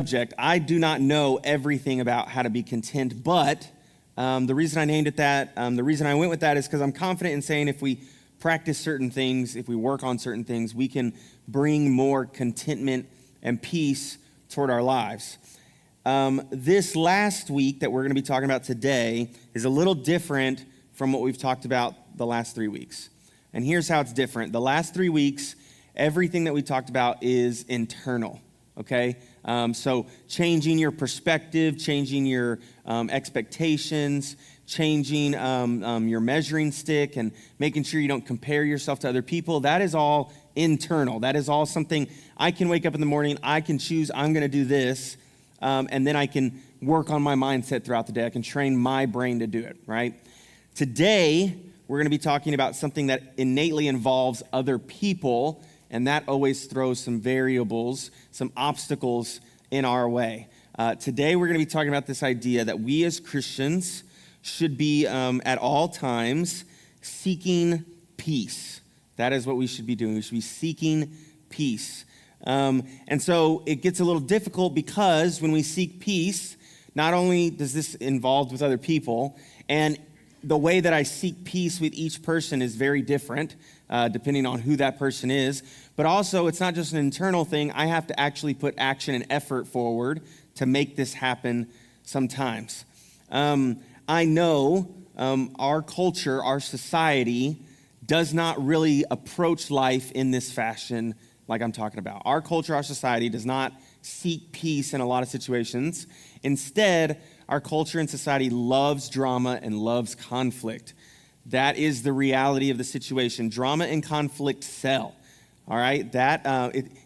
subject. I do not know everything about how to be content, but the reason I named it that, the reason I went with that is because I'm confident in saying if we practice certain things, if we work on certain things, we can bring more contentment and peace toward our lives. This last week that we're going to be talking about today is a little different from what we've talked about the last 3 weeks. And here's how it's different. The last 3 weeks, everything that we talked about is internal, okay? So changing your perspective, changing your expectations, changing your measuring stick, and making sure you don't compare yourself to other people, that is all internal. That is all something I can wake up in the morning, I can choose I'm going to do this, and then I can work on my mindset throughout the day. I can train my brain to do it, right? Today, we're going to be talking about something that innately involves other people, and that always throws some variables, some obstacles in our way. Today, we're going to be talking about this idea that we as Christians should be at all times seeking peace. That is what we should be doing. We should be seeking peace. And so it gets a little difficult because when we seek peace, not only does this involve with other people, and the way that I seek peace with each person is very different, depending on who that person is. But also, it's not just an internal thing. I have to actually put action and effort forward to make this happen sometimes. I know our culture, our society, does not really approach life in this fashion like I'm talking about. Our culture, our society does not seek peace in a lot of situations. Instead, our culture and society loves drama and loves conflict. That is the reality of the situation. Drama and conflict sell, all right?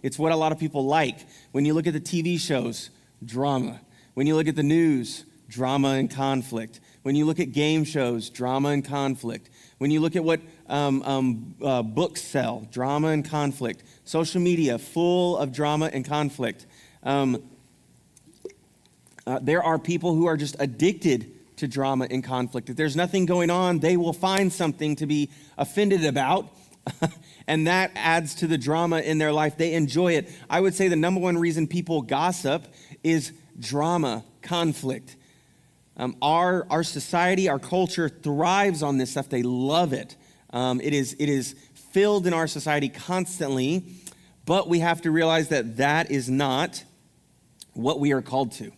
It's what a lot of people like. When you look at the TV shows, drama. When you look at the news, drama and conflict. When you look at game shows, drama and conflict. When you look at what books sell, drama and conflict. Social media, full of drama and conflict. There are people who are just addicted to drama and conflict. If there's nothing going on, they will find something to be offended about, and that adds to the drama in their life. They enjoy it. I would say the number one reason people gossip is drama, conflict. Our society, our culture thrives on this stuff. They love it. It is filled in our society constantly, but we have to realize that that is not what we are called to.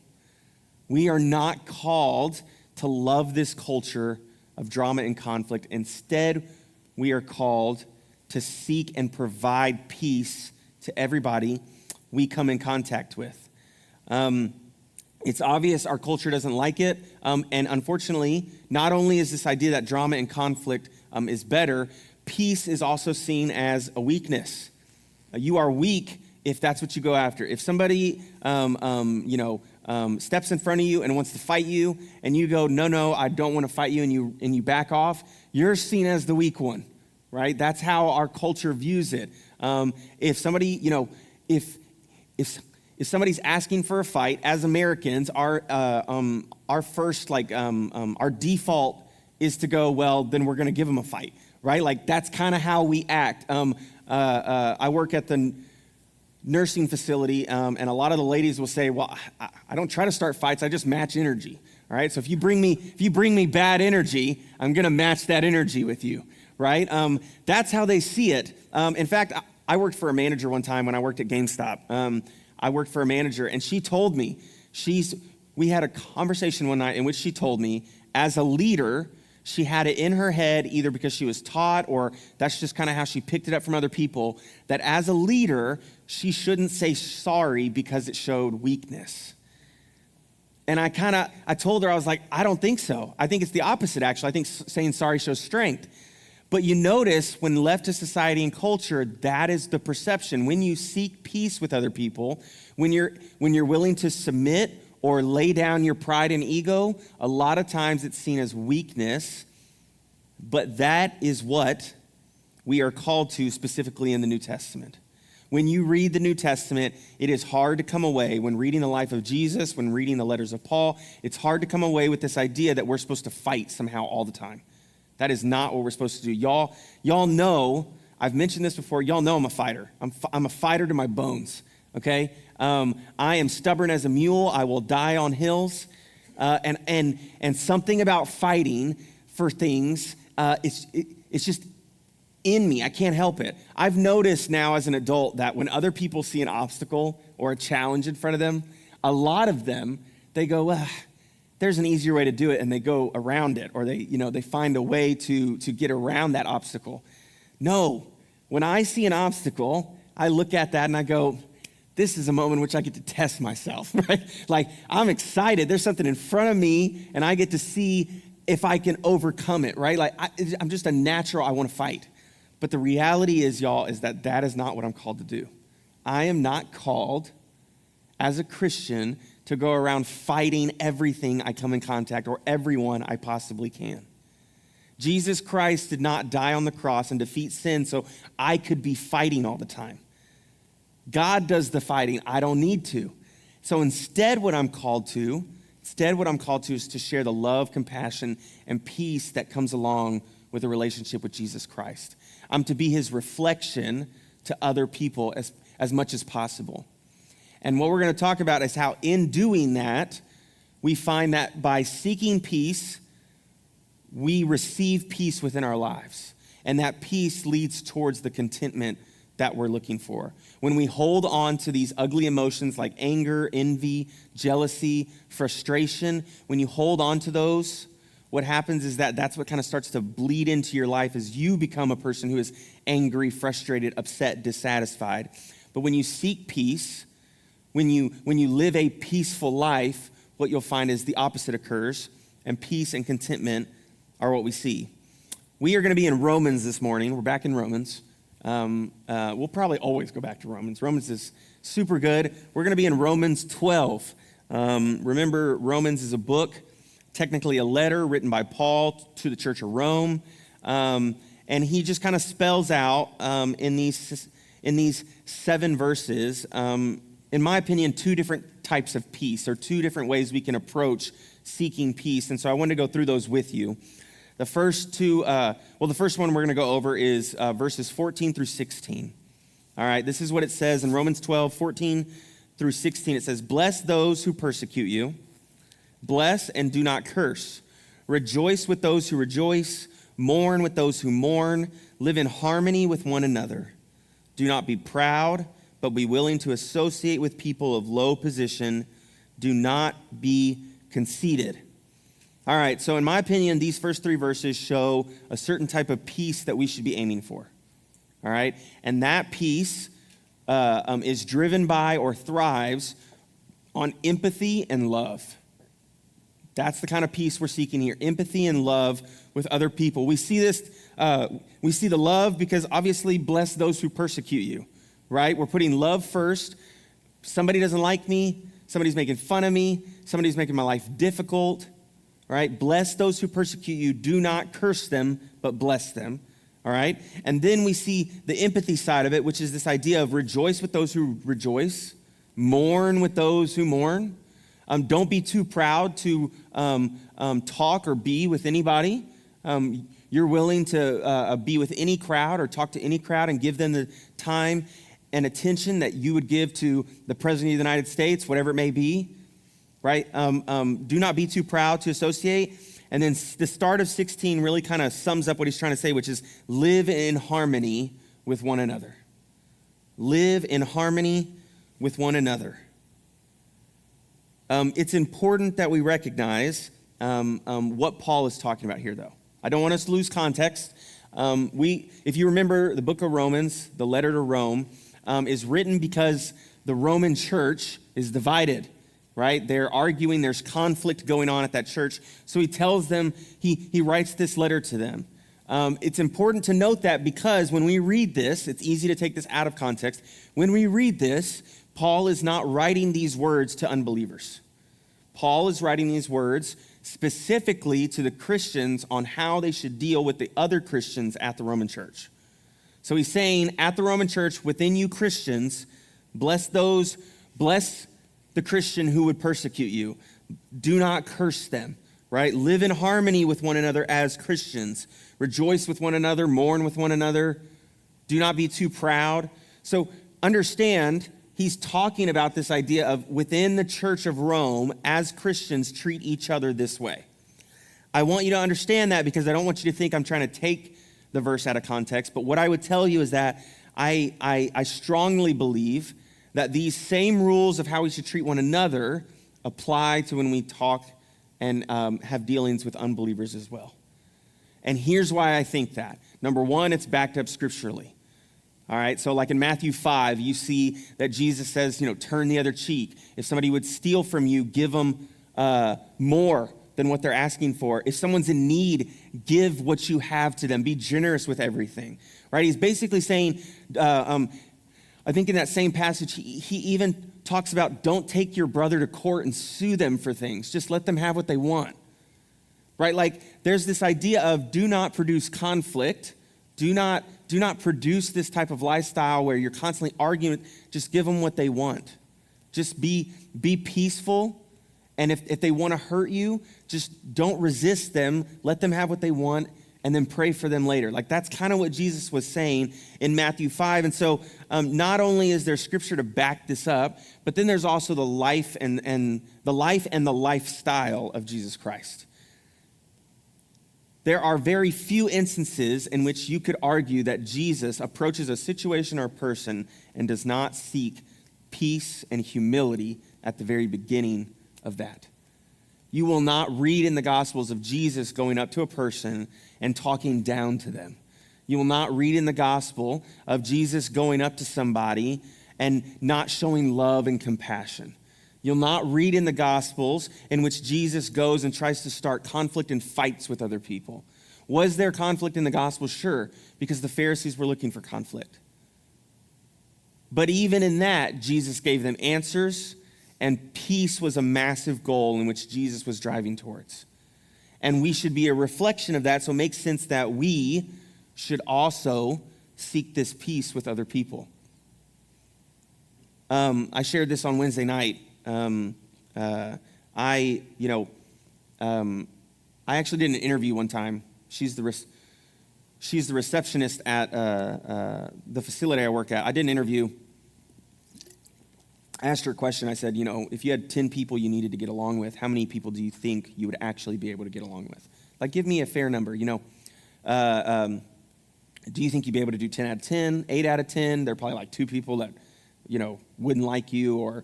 We are not called to love this culture of drama and conflict. Instead, we are called to seek and provide peace to everybody we come in contact with. It's obvious our culture doesn't like it, and unfortunately, not only is this idea that drama and conflict is better, peace is also seen as a weakness. You are weak if that's what you go after. If somebody, steps in front of you and wants to fight you, and you go, no, I don't want to fight you, and you back off, you're seen as the weak one, right? That's how our culture views it. If somebody, if somebody's asking for a fight, as Americans, our first, our default is to go, well, then we're going to give them a fight, right? Like, that's kind of how we act. I work at the nursing facility, and a lot of the ladies will say, well, I don't try to start fights, I just match energy, all right? So if you bring me bad energy, I'm going to match that energy with you, right? That's how they see it. In fact, I worked for a manager one time when I worked at GameStop. I worked for a manager, and she told me, we had a conversation one night in which she told me, as a leader, she had it in her head, either because she was taught or that's just kind of how she picked it up from other people, that as a leader, she shouldn't say sorry because it showed weakness. And I told her, I was like, I don't think so. I think it's the opposite, actually. I think saying sorry shows strength. But you notice when left to society and culture, that is the perception. When you seek peace with other people, when you're willing to submit or lay down your pride and ego, a lot of times it's seen as weakness, but that is what we are called to specifically in the New Testament. When you read the New Testament, it is hard to come away, when reading the life of Jesus, when reading the letters of Paul, it's hard to come away with this idea that we're supposed to fight somehow all the time. That is not what we're supposed to do. Y'all know, I've mentioned this before, y'all know I'm a fighter. I'm a fighter to my bones. okay? I am stubborn as a mule. I will die on hills. And something about fighting for things, it's just in me. I can't help it. I've noticed now as an adult that when other people see an obstacle or a challenge in front of them, a lot of them, they go, there's an easier way to do it, and they go around it, or they find a way to get around that obstacle. No, when I see an obstacle, I look at that and I go, this is a moment in which I get to test myself, right? Like, I'm excited. There's something in front of me, and I get to see if I can overcome it, right? Like, I'm just a natural, I want to fight. But the reality is, y'all, is that is not what I'm called to do. I am not called as a Christian to go around fighting everything I come in contact or everyone I possibly can. Jesus Christ did not die on the cross and defeat sin so I could be fighting all the time. God does the fighting. I don't need to. So instead what I'm called to is to share the love, compassion, and peace that comes along with a relationship with Jesus Christ. I'm to be his reflection to other people as much as possible. And what we're going to talk about is how in doing that, we find that by seeking peace, we receive peace within our lives. And that peace leads towards the contentment that we're looking for. When we hold on to these ugly emotions like anger, envy, jealousy, frustration, when you hold on to those, what happens is that's what kind of starts to bleed into your life as you become a person who is angry, frustrated, upset, dissatisfied. But when you seek peace, when you live a peaceful life, what you'll find is the opposite occurs, and peace and contentment are what we see. We are going to be in Romans this morning. We're back in Romans. We'll probably always go back to Romans. Romans is super good. We're going to be in Romans 12. Remember, Romans is a book, technically a letter written by Paul to the church of Rome. And he just kind of spells out in these 7 verses, in my opinion, 2 different types of peace, or 2 different ways we can approach seeking peace. And so I wanted to go through those with you. The first the first one we're going to go over is verses 14 through 16. All right, this is what it says in Romans 12, 14 through 16. It says, "Bless those who persecute you. Bless and do not curse. Rejoice with those who rejoice. Mourn with those who mourn. Live in harmony with one another. Do not be proud, but be willing to associate with people of low position. Do not be conceited." All right, so in my opinion, these first 3 verses show a certain type of peace that we should be aiming for. All right, and that peace is driven by or thrives on empathy and love. That's the kind of peace we're seeking here, empathy and love with other people. We see this, we see the love because obviously bless those who persecute you, right? We're putting love first. Somebody doesn't like me, somebody's making fun of me, somebody's making my life difficult, right? Bless those who persecute you. Do not curse them, but bless them, all right? And then we see the empathy side of it, which is this idea of rejoice with those who rejoice, mourn with those who mourn. Don't be too proud to talk or be with anybody. You're willing to be with any crowd or talk to any crowd and give them the time and attention that you would give to the President of the United States, whatever it may be, right? Do not be too proud to associate. And then the start of 16 really kind of sums up what he's trying to say, which is live in harmony with one another. Live in harmony with one another. It's important that we recognize what Paul is talking about here, though. I don't want us to lose context. If you remember, the book of Romans, the letter to Rome, is written because the Roman church is divided, right? They're arguing, there's conflict going on at that church. So he tells them, he writes this letter to them. It's important to note that because when we read this, it's easy to take this out of context. When we read this, Paul is not writing these words to unbelievers. Paul is writing these words specifically to the Christians on how they should deal with the other Christians at the Roman church. So he's saying, at the Roman church, within you Christians, bless the Christian who would persecute you. Do not curse them, right? Live in harmony with one another as Christians. Rejoice with one another, mourn with one another. Do not be too proud. So understand he's talking about this idea of within the church of Rome, as Christians, treat each other this way. I want you to understand that because I don't want you to think I'm trying to take the verse out of context. But what I would tell you is that I strongly believe that these same rules of how we should treat one another apply to when we talk and have dealings with unbelievers as well. And here's why I think that. Number one, it's backed up scripturally. All right, so like in Matthew 5, you see that Jesus says, turn the other cheek. If somebody would steal from you, give them more than what they're asking for. If someone's in need, give what you have to them. Be generous with everything, right? He's basically saying, I think in that same passage, he even talks about don't take your brother to court and sue them for things. Just let them have what they want, right? Like there's this idea of do not produce conflict. Do not produce this type of lifestyle where you're constantly arguing. Just give them what they want. Just be peaceful. And if they want to hurt you, just don't resist them. Let them have what they want and then pray for them later. Like that's kind of what Jesus was saying in Matthew 5. And so not only is there scripture to back this up, but then there's also the life and the lifestyle of Jesus Christ. There are very few instances in which you could argue that Jesus approaches a situation or a person and does not seek peace and humility at the very beginning of that. You will not read in the Gospels of Jesus going up to a person and talking down to them. You will not read in the Gospel of Jesus going up to somebody and not showing love and compassion. You'll not read in the Gospels in which Jesus goes and tries to start conflict and fights with other people. Was there conflict in the Gospel? Sure, because the Pharisees were looking for conflict. But even in that, Jesus gave them answers, and peace was a massive goal in which Jesus was driving towards. And we should be a reflection of that, so it makes sense that we should also seek this peace with other people. I shared this on Wednesday night. I actually did an interview one time. She's the receptionist at the facility I work at. I did an interview. I asked her a question. I said, if you had 10 people you needed to get along with, how many people do you think you would actually be able to get along with? Like, give me a fair number. Do you think you'd be able to do 10 out of 10, 8 out of 10? There are probably like 2 people that wouldn't like you, or,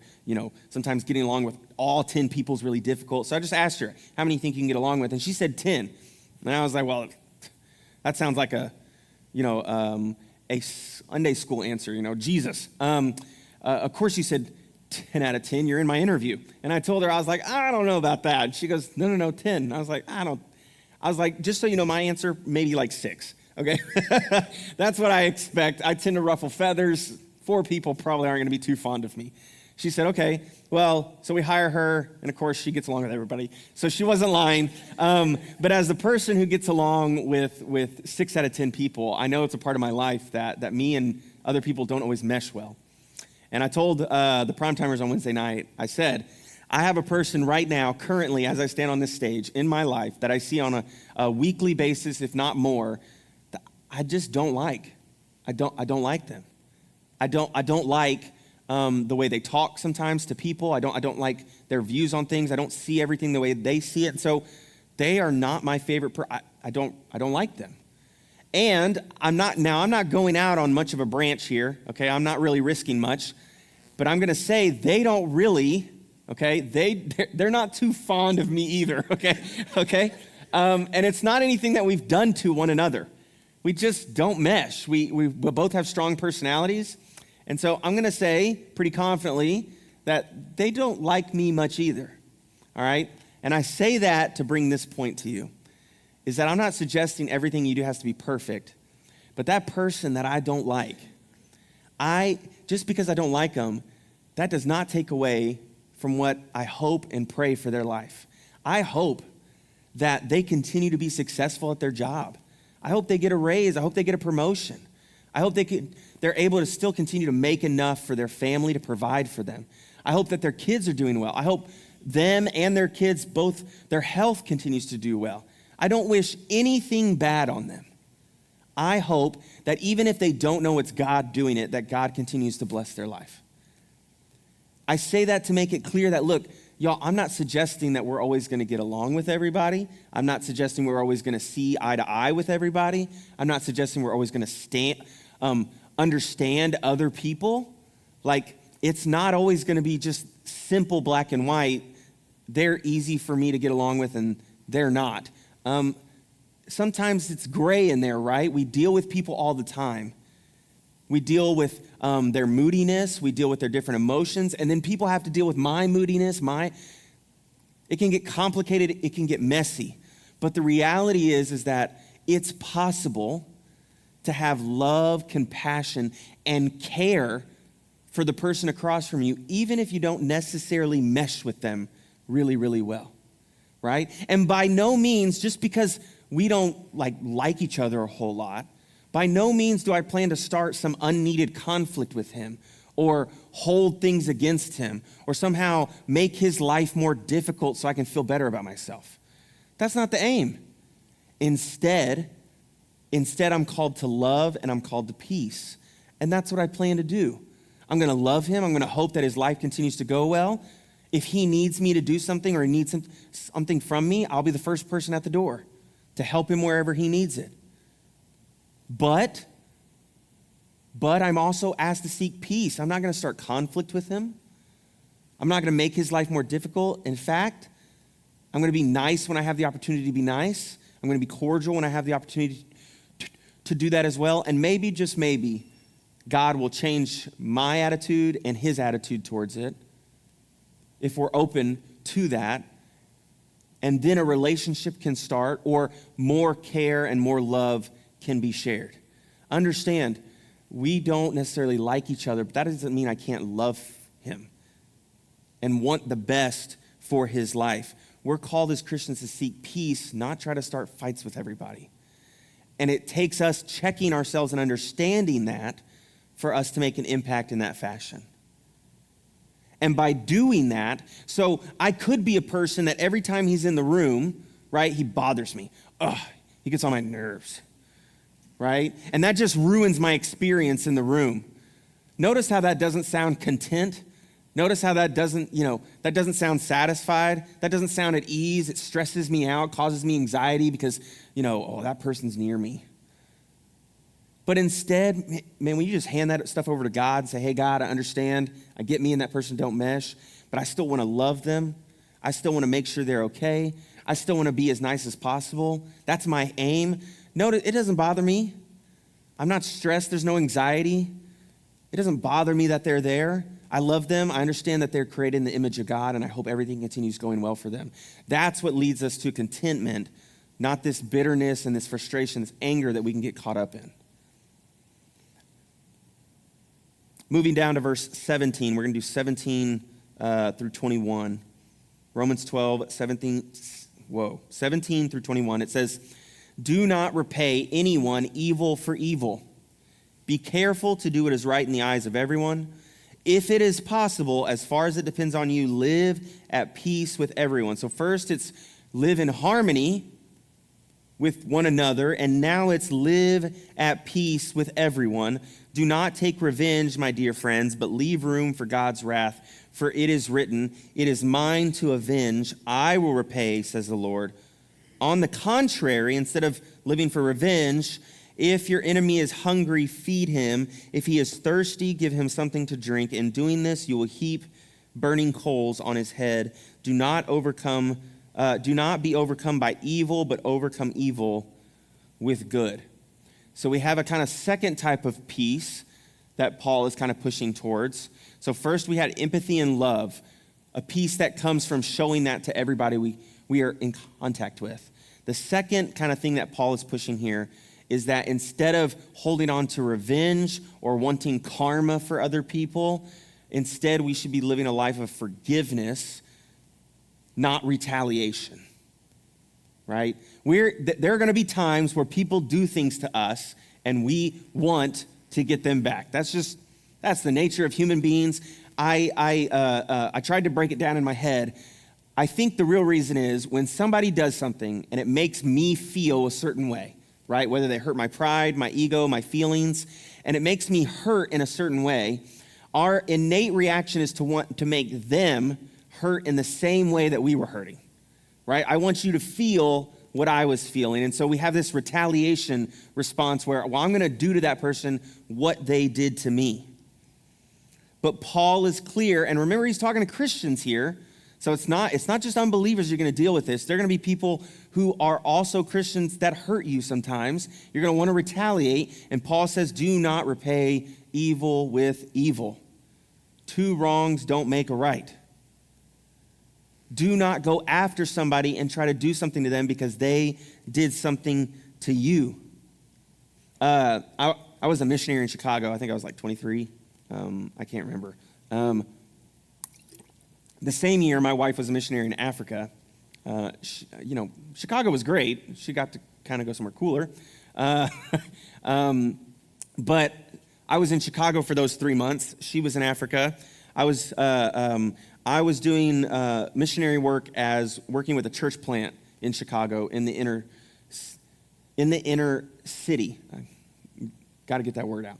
sometimes getting along with all 10 people is really difficult. So I just asked her, how many do you think you can get along with? And she said 10. And I was like, well, that sounds like a Sunday school answer, Jesus. Of course you said 10 out of 10, you're in my interview. And I told her, I was like, I don't know about that. And she goes, no, 10. And I was like, just so you know, my answer, maybe like 6, okay? That's what I expect. I tend to ruffle feathers. 4 people probably aren't going to be too fond of me. She said, okay, well, so we hire her, and of course she gets along with everybody. So she wasn't lying. But as the person who gets along with 6 out of 10 people, I know it's a part of my life that me and other people don't always mesh well. And I told the primetimers on Wednesday night, I said, I have a person right now, currently, as I stand on this stage in my life, that I see on a weekly basis, if not more, that I just don't like. I don't like them. I don't like the way they talk sometimes to people. I don't like their views on things. I don't see everything the way they see it. And so they are not my favorite. I don't like them. And I'm not going out on much of a branch here. Okay, I'm not really risking much, but I'm going to say they don't really. Okay, they're not too fond of me either. Okay, and it's not anything that we've done to one another. We just don't mesh. We both have strong personalities. And so I'm going to say pretty confidently that they don't like me much either, all right? And I say that to bring this point to you, is that I'm not suggesting everything you do has to be perfect, but that person that I don't like, just because I don't like them, that does not take away from what I hope and pray for their life. I hope that they continue to be successful at their job. I hope they get a raise. I hope they get a promotion. I hope they're able to still continue to make enough for their family to provide for them. I hope that their kids are doing well. I hope them and their kids, both their health continues to do well. I don't wish anything bad on them. I hope that even if they don't know it's God doing it, that God continues to bless their life. I say that to make it clear that, look, y'all, I'm not suggesting that we're always going to get along with everybody. I'm not suggesting we're always going to see eye to eye with everybody. I'm not suggesting we're always going to understand other people. Like, it's not always going to be just simple black and white. They're easy for me to get along with and they're not. Sometimes it's gray in there, right? We deal with people all the time. We deal with their moodiness. We deal with their different emotions. And then people have to deal with my moodiness. It can get complicated. It can get messy. But the reality is that it's possible to have love, compassion, and care for the person across from you, even if you don't necessarily mesh with them really, really well, right? And by no means, just because we don't like each other a whole lot, by no means do I plan to start some unneeded conflict with him or hold things against him or somehow make his life more difficult so I can feel better about myself. That's not the aim. Instead, I'm called to love and I'm called to peace. And that's what I plan to do. I'm going to love him. I'm going to hope that his life continues to go well. If he needs me to do something or he needs something from me, I'll be the first person at the door to help him wherever he needs it. But I'm also asked to seek peace. I'm not going to start conflict with him. I'm not going to make his life more difficult. In fact, I'm going to be nice when I have the opportunity to be nice. I'm going to be cordial when I have the opportunity to do that as well. And maybe, just maybe, God will change my attitude and his attitude towards it if we're open to that. And then a relationship can start, or more care and more love can be shared. Understand, we don't necessarily like each other, but that doesn't mean I can't love him and want the best for his life. We're called as Christians to seek peace, not try to start fights with everybody. And it takes us checking ourselves and understanding that for us to make an impact in that fashion. And by doing that, so I could be a person that every time he's in the room, right, he bothers me. He gets on my nerves, right? And that just ruins my experience in the room. Notice how that doesn't sound content. Notice how that doesn't sound satisfied. That doesn't sound at ease. It stresses me out, causes me anxiety because, that person's near me. But instead, man, when you just hand that stuff over to God and say, hey, God, I understand. I get me and that person don't mesh, but I still want to love them. I still want to make sure they're okay. I still want to be as nice as possible. That's my aim. Notice, it doesn't bother me. I'm not stressed. There's no anxiety. It doesn't bother me that they're there. I love them. I understand that they're created in the image of God, and I hope everything continues going well for them. That's what leads us to contentment, not this bitterness and this frustration, this anger that we can get caught up in. Moving down to verse 17, we're going to do 17 through 21. Romans 12, 17 through 21. It says, do not repay anyone evil for evil. Be careful to do what is right in the eyes of everyone. If it is possible, as far as it depends on you, live at peace with everyone. So first it's live in harmony with one another, and now it's live at peace with everyone. Do not take revenge, my dear friends, but leave room for God's wrath. For it is written, it is mine to avenge, I will repay, says the Lord. On the contrary, instead of living for revenge, if your enemy is hungry, feed him. If he is thirsty, give him something to drink. In doing this, you will heap burning coals on his head. Do not be overcome by evil, but overcome evil with good. So we have a kind of second type of peace that Paul is kind of pushing towards. So first we had empathy and love, a peace that comes from showing that to everybody we are in contact with. The second kind of thing that Paul is pushing here is that instead of holding on to revenge or wanting karma for other people, instead we should be living a life of forgiveness, not retaliation, right? There are going to be times where people do things to us and we want to get them back. That's the nature of human beings. I tried to break it down in my head. I think the real reason is when somebody does something and it makes me feel a certain way, right? Whether they hurt my pride, my ego, my feelings, and it makes me hurt in a certain way, our innate reaction is to want to make them hurt in the same way that we were hurting, right? I want you to feel what I was feeling. And so we have this retaliation response where, well, I'm going to do to that person what they did to me. But Paul is clear, and remember, he's talking to Christians here. So it's not just unbelievers you're going to deal with this. They're going to be people who are also Christians that hurt you sometimes. You're going to want to retaliate. And Paul says, do not repay evil with evil. Two wrongs don't make a right. Do not go after somebody and try to do something to them because they did something to you. I was a missionary in Chicago. I think I was like 23. I can't remember. The same year, my wife was a missionary in Africa. Chicago was great. She got to kind of go somewhere cooler. But I was in Chicago for those 3 months. She was in Africa. I was doing missionary work as working with a church plant in Chicago in the inner city. Got to get that word out.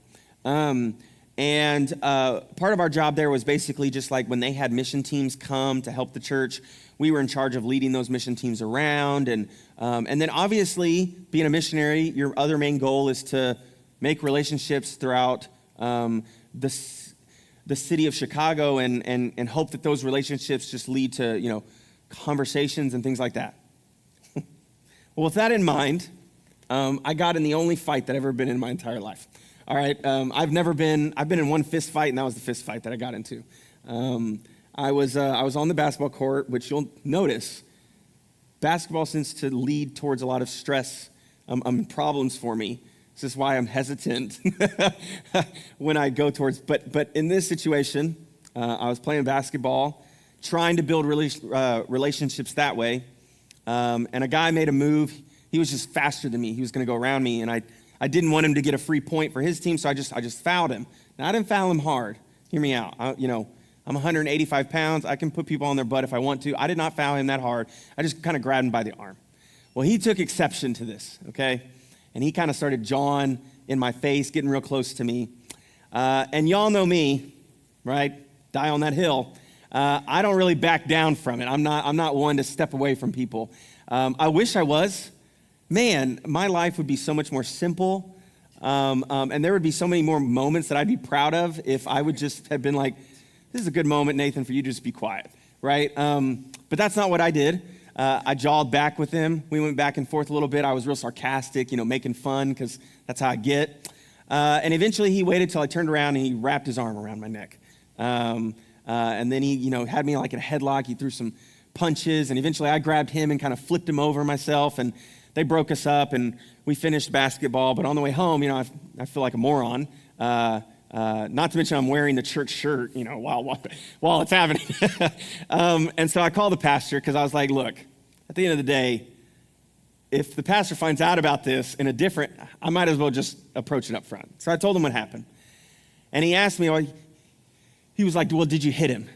And part of our job there was basically just like when they had mission teams come to help the church, we were in charge of leading those mission teams around. And then obviously, being a missionary, your other main goal is to make relationships throughout the city of Chicago and hope that those relationships just lead to, conversations and things like that. Well, with that in mind, I got in the only fight that I've ever been in my entire life. All right, I've been in one fist fight, and that was the fist fight that I got into. I was on the basketball court, which you'll notice, basketball seems to lead towards a lot of stress problems for me. This is why I'm hesitant when I go towards, but in this situation, I was playing basketball, trying to build relationships that way, and a guy made a move. He was just faster than me. He was going to go around me, and I didn't want him to get a free point for his team, so I just fouled him. Now, I didn't foul him hard. Hear me out. I'm 185 pounds. I can put people on their butt if I want to. I did not foul him that hard. I just kind of grabbed him by the arm. Well, he took exception to this, okay? And he kind of started jawing in my face, getting real close to me. And y'all know me, right? Die on that hill. I don't really back down from it. I'm not one to step away from people. I wish I was. Man, my life would be so much more simple, and there would be so many more moments that I'd be proud of if I would just have been like, this is a good moment, Nathan, for you to just be quiet, right? But that's not what I did. I jawed back with him. We went back and forth a little bit. I was real sarcastic, making fun, because that's how I get. And eventually he waited till I turned around and he wrapped his arm around my neck. And then he, had me like in a headlock. He threw some punches, and eventually I grabbed him and kind of flipped him over myself, and they broke us up, and we finished basketball. But on the way home, I feel like a moron. Not to mention I'm wearing the church shirt, while it's happening. And so I called the pastor because I was like, look, at the end of the day, if the pastor finds out about this I might as well just approach it up front. So I told him what happened. And he asked me, he was like, well, did you hit him?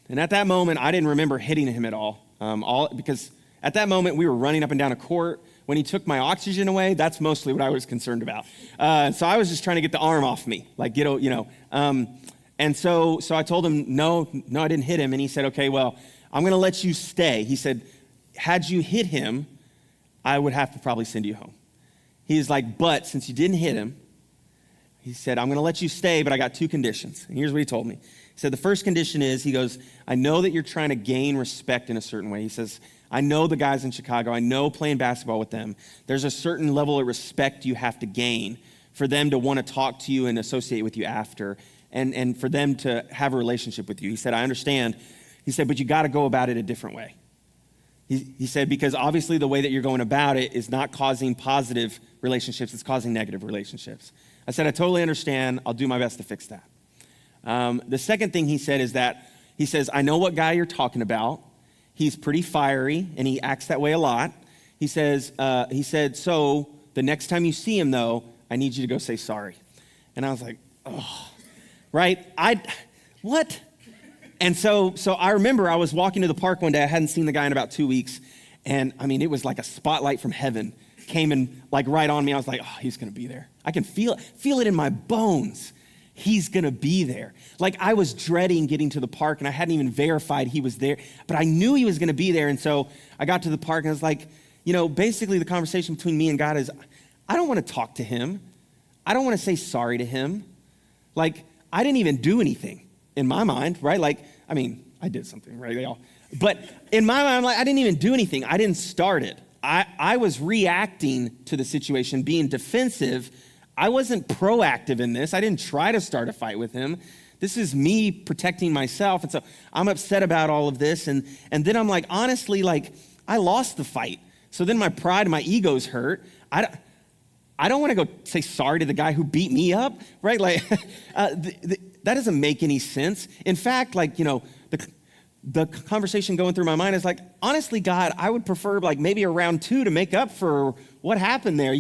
And at that moment, I didn't remember hitting him at all, because at that moment, we were running up and down a court. When he took my oxygen away, that's mostly what I was concerned about. So I was just trying to get the arm off me, And so I told him, no, I didn't hit him. And he said, okay, well, I'm going to let you stay. He said, had you hit him, I would have to probably send you home. He's like, but since you didn't hit him, he said, I'm going to let you stay, but I got two conditions. And here's what he told me. He said, the first condition is, he goes, I know that you're trying to gain respect in a certain way. He says, I know the guys in Chicago. I know playing basketball with them. There's a certain level of respect you have to gain for them to want to talk to you and associate with you after, and for them to have a relationship with you. He said, I understand. He said, but you got to go about it a different way. He said, because obviously the way that you're going about it is not causing positive relationships, it's causing negative relationships. I said, I totally understand. I'll do my best to fix that. The second thing he said is that, he says, I know what guy you're talking about. He's pretty fiery, and he acts that way a lot. He said, so the next time you see him, though, I need you to go say sorry. And I was like, oh, right? What? And so I remember I was walking to the park one day. I hadn't seen the guy in about 2 weeks. And it was like a spotlight from heaven came and right on me. I was like, oh, he's going to be there. I can feel it in my bones. he's gonna be there. Like I was dreading getting to the park and I hadn't even verified he was there, but I knew he was gonna be there. And so I got to the park and I was like, basically the conversation between me and God is, I don't wanna talk to him. I don't wanna say sorry to him. Like, I didn't even do anything in my mind, right? Like, I did something, right? But in my mind, I'm like, I didn't even do anything. I didn't start it. I was reacting to the situation, being defensive. I wasn't proactive in this. I didn't try to start a fight with him. This is me protecting myself. And so I'm upset about all of this. And then I'm like, honestly, like I lost the fight. So then my pride and my ego's hurt. I don't want to go say sorry to the guy who beat me up, right? Like that doesn't make any sense. In fact, like, the conversation going through my mind is like, honestly, God, I would prefer like maybe a round 2 to make up for what happened there,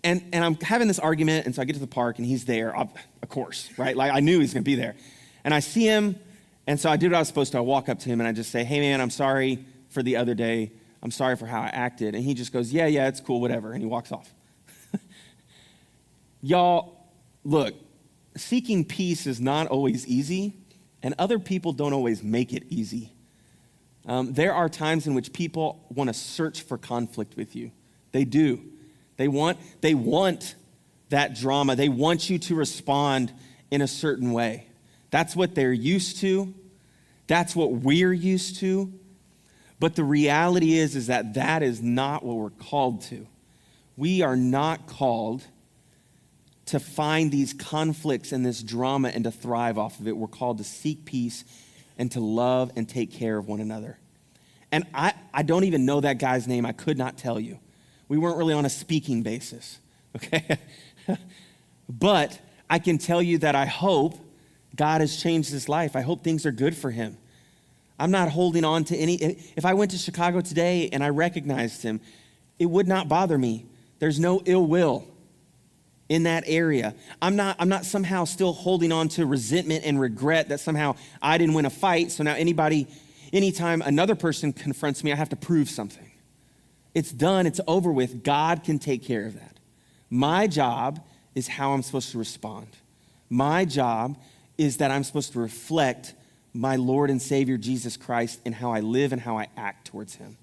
And I'm having this argument, and so I get to the park, and he's there, of course, right? Like I knew he was gonna be there. And I see him, and so I did what I was supposed to. I walk up to him, and I just say, hey man, I'm sorry for the other day. I'm sorry for how I acted. And he just goes, yeah, it's cool, whatever. And he walks off. Y'all, look, seeking peace is not always easy, and other people don't always make it easy. There are times in which people want to search for conflict with you. They do. They want that drama. They want you to respond in a certain way. That's what they're used to. That's what we're used to. But the reality is that is not what we're called to. We are not called to find these conflicts and this drama and to thrive off of it. We're called to seek peace and to love and take care of one another. And I don't even know that guy's name. I could not tell you. We weren't really on a speaking basis, okay? But I can tell you that I hope God has changed his life. I hope things are good for him. I'm not holding on to any. If I went to Chicago today and I recognized him, it would not bother me. There's no ill will in that area. I'm not somehow still holding on to resentment and regret that somehow I didn't win a fight, so now anytime another person confronts me, I have to prove something. It's done, it's over with. God can take care of that. My job is how I'm supposed to respond. My job is that I'm supposed to reflect my Lord and Savior Jesus Christ in how I live and how I act towards him.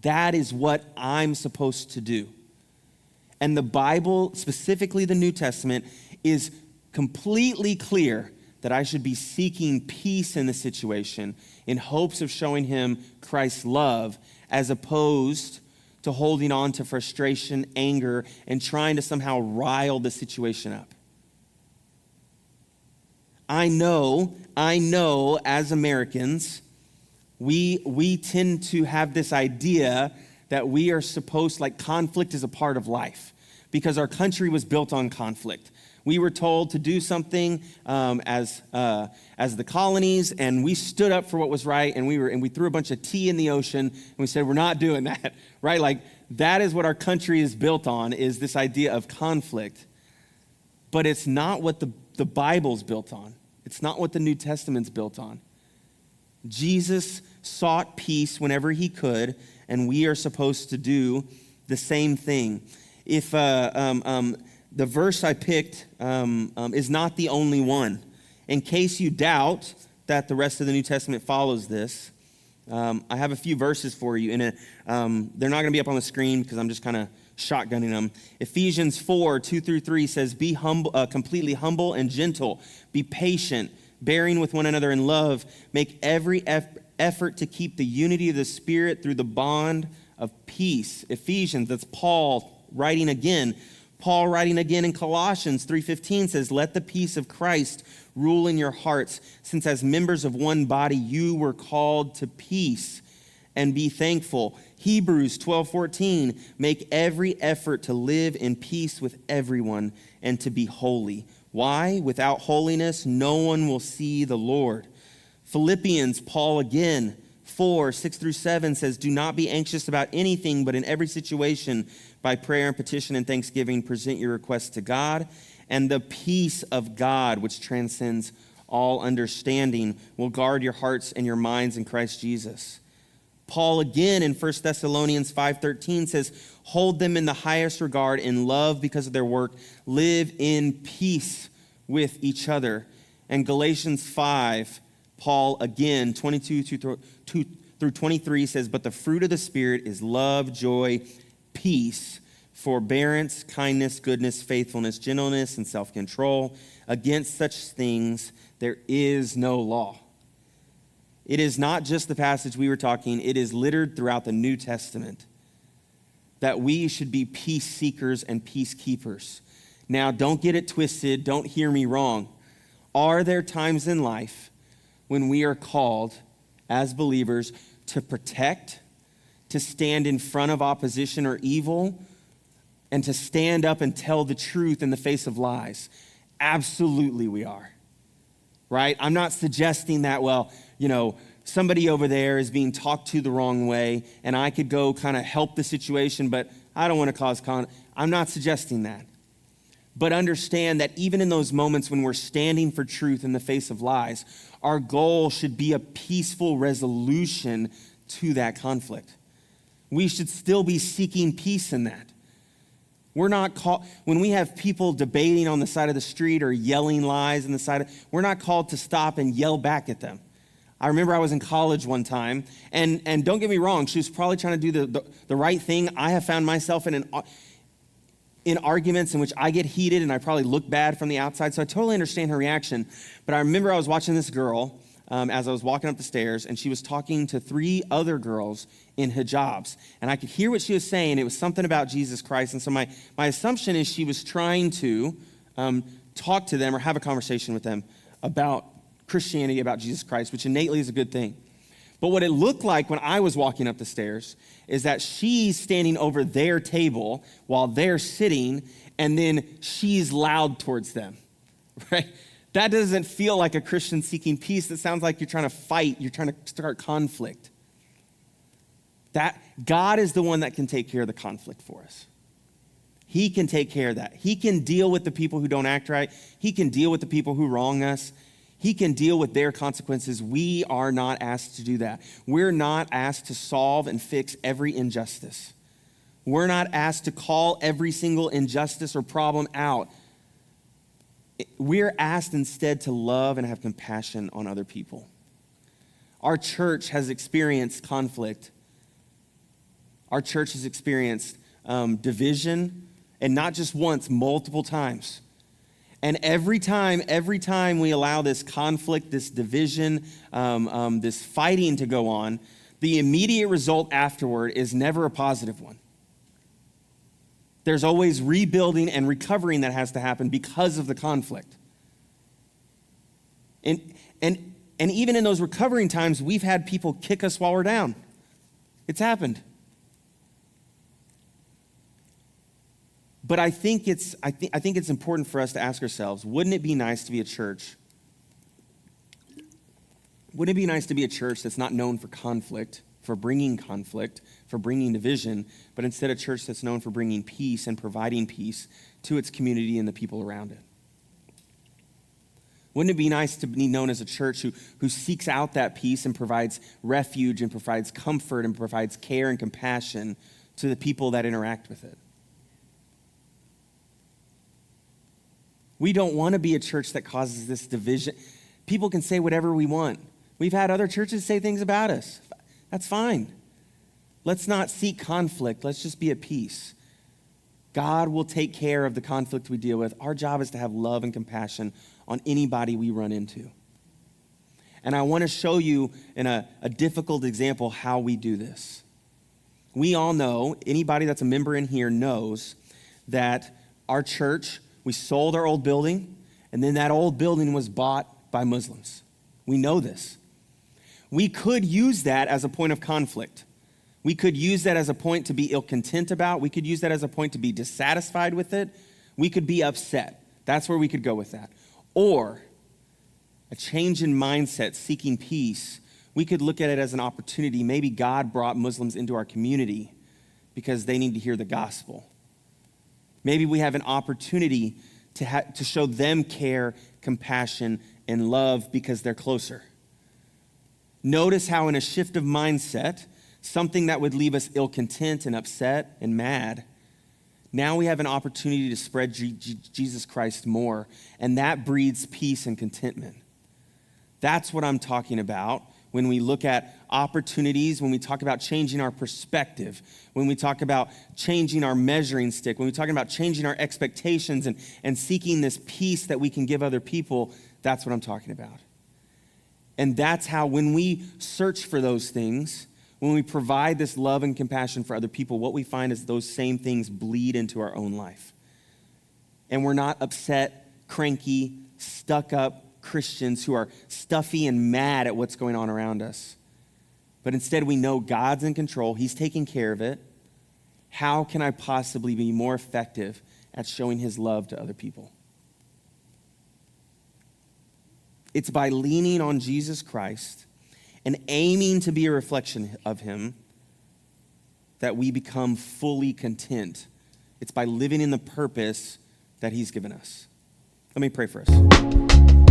That is what I'm supposed to do. And the Bible, specifically the New Testament, is completely clear that I should be seeking peace in the situation in hopes of showing him Christ's love, as opposed to holding on to frustration, anger, and trying to somehow rile the situation up. I know as Americans, we tend to have this idea that we are supposed, like conflict is a part of life because our country was built on conflict. We were told to do something as the colonies, and we stood up for what was right, and we threw a bunch of tea in the ocean, and we said, we're not doing that, right? Like that is what our country is built on, is this idea of conflict. But it's not what the Bible's built on. It's not what the New Testament's built on. Jesus sought peace whenever he could, and we are supposed to do the same thing. If the verse I picked is not the only one. In case you doubt that the rest of the New Testament follows this, I have a few verses for you. They're not going to be up on the screen because I'm just kind of shotgunning them. Ephesians 4:2-3 says, be humble, completely humble and gentle. Be patient, bearing with one another in love. Make every effort to keep the unity of the Spirit through the bond of peace. Ephesians, that's Paul writing again. Paul writing again in Colossians 3:15 says, let the peace of Christ rule in your hearts, since as members of one body you were called to peace, and be thankful. Hebrews 12:14, make every effort to live in peace with everyone and to be holy. Why? Without holiness, no one will see the Lord. Philippians, Paul again, 4:6-7 says, do not be anxious about anything, but in every situation, by prayer and petition and thanksgiving, present your requests to God, and the peace of God, which transcends all understanding, will guard your hearts and your minds in Christ Jesus. Paul again in 1 Thessalonians 5:13 says, hold them in the highest regard in love because of their work. Live in peace with each other. And Galatians 5, Paul again, 22 through 23 says, but the fruit of the Spirit is love, joy, peace, forbearance, kindness, goodness, faithfulness, gentleness, and self-control. Against such things there is no law. It is not just the passage we were talking, it is littered throughout the New Testament that we should be peace seekers and peacekeepers. Now, don't get it twisted, don't hear me wrong. Are there times in life when we are called as believers to protect, to stand in front of opposition or evil, and to stand up and tell the truth in the face of lies? Absolutely we are, right? I'm not suggesting that, somebody over there is being talked to the wrong way and I could go kind of help the situation, but I don't want to cause I'm not suggesting that. But understand that even in those moments when we're standing for truth in the face of lies, our goal should be a peaceful resolution to that conflict. We should still be seeking peace in that. We're not called, when we have people debating on the side of the street or yelling lies on the side, we're not called to stop and yell back at them. I remember I was in college one time, and don't get me wrong, she was probably trying to do the right thing. I have found myself in arguments in which I get heated and I probably look bad from the outside, so I totally understand her reaction. But I remember I was watching this girl as I was walking up the stairs, and she was talking to 3 other girls in hijabs. And I could hear what she was saying. It was something about Jesus Christ. And so my assumption is she was trying to talk to them or have a conversation with them about Christianity, about Jesus Christ, which innately is a good thing. But what it looked like when I was walking up the stairs is that she's standing over their table while they're sitting, and then she's loud towards them, right? That doesn't feel like a Christian seeking peace. That sounds like you're trying to fight. You're trying to start conflict. That God is the one that can take care of the conflict for us. He can take care of that. He can deal with the people who don't act right. He can deal with the people who wrong us. He can deal with their consequences. We are not asked to do that. We're not asked to solve and fix every injustice. We're not asked to call every single injustice or problem out. We're asked instead to love and have compassion on other people. Our church has experienced conflict. Our church has experienced division, and not just once, multiple times. And every time we allow this conflict, this division, this fighting to go on, the immediate result afterward is never a positive one. There's always rebuilding and recovering that has to happen because of the conflict. And even in those recovering times, we've had people kick us while we're down. It's happened. But I think it's important for us to ask ourselves, wouldn't it be nice to be a church? Wouldn't it be nice to be a church that's not known for conflict, for bringing division, but instead a church that's known for bringing peace and providing peace to its community and the people around it? Wouldn't it be nice to be known as a church who seeks out that peace and provides refuge and provides comfort and provides care and compassion to the people that interact with it? We don't want to be a church that causes this division. People can say whatever we want. We've had other churches say things about us. That's fine. Let's not seek conflict. Let's just be at peace. God will take care of the conflict we deal with. Our job is to have love and compassion on anybody we run into. And I want to show you in a difficult example how we do this. We all know, anybody that's a member in here knows that our church, we sold our old building, and then that old building was bought by Muslims. We know this. We could use that as a point of conflict. We could use that as a point to be ill-content about. We could use that as a point to be dissatisfied with it. We could be upset. That's where we could go with that. Or a change in mindset, seeking peace. We could look at it as an opportunity. Maybe God brought Muslims into our community because they need to hear the gospel. Maybe we have an opportunity to show them care, compassion, and love because they're closer. Notice how in a shift of mindset, something that would leave us ill-content and upset and mad Now we have an opportunity to spread Jesus Christ more, and that breeds peace and contentment. That's what I'm talking about when we look at opportunities, when we talk about changing our perspective, when we talk about changing our measuring stick, when we talk about changing our expectations and seeking this peace that we can give other people. That's what I'm talking about. And that's how, when we search for those things, when we provide this love and compassion for other people, what we find is those same things bleed into our own life. And we're not upset, cranky, stuck up Christians who are stuffy and mad at what's going on around us. But instead, we know God's in control. He's taking care of it. How can I possibly be more effective at showing his love to other people? It's by leaning on Jesus Christ and aiming to be a reflection of him that we become fully content. It's by living in the purpose that he's given us. Let me pray for us.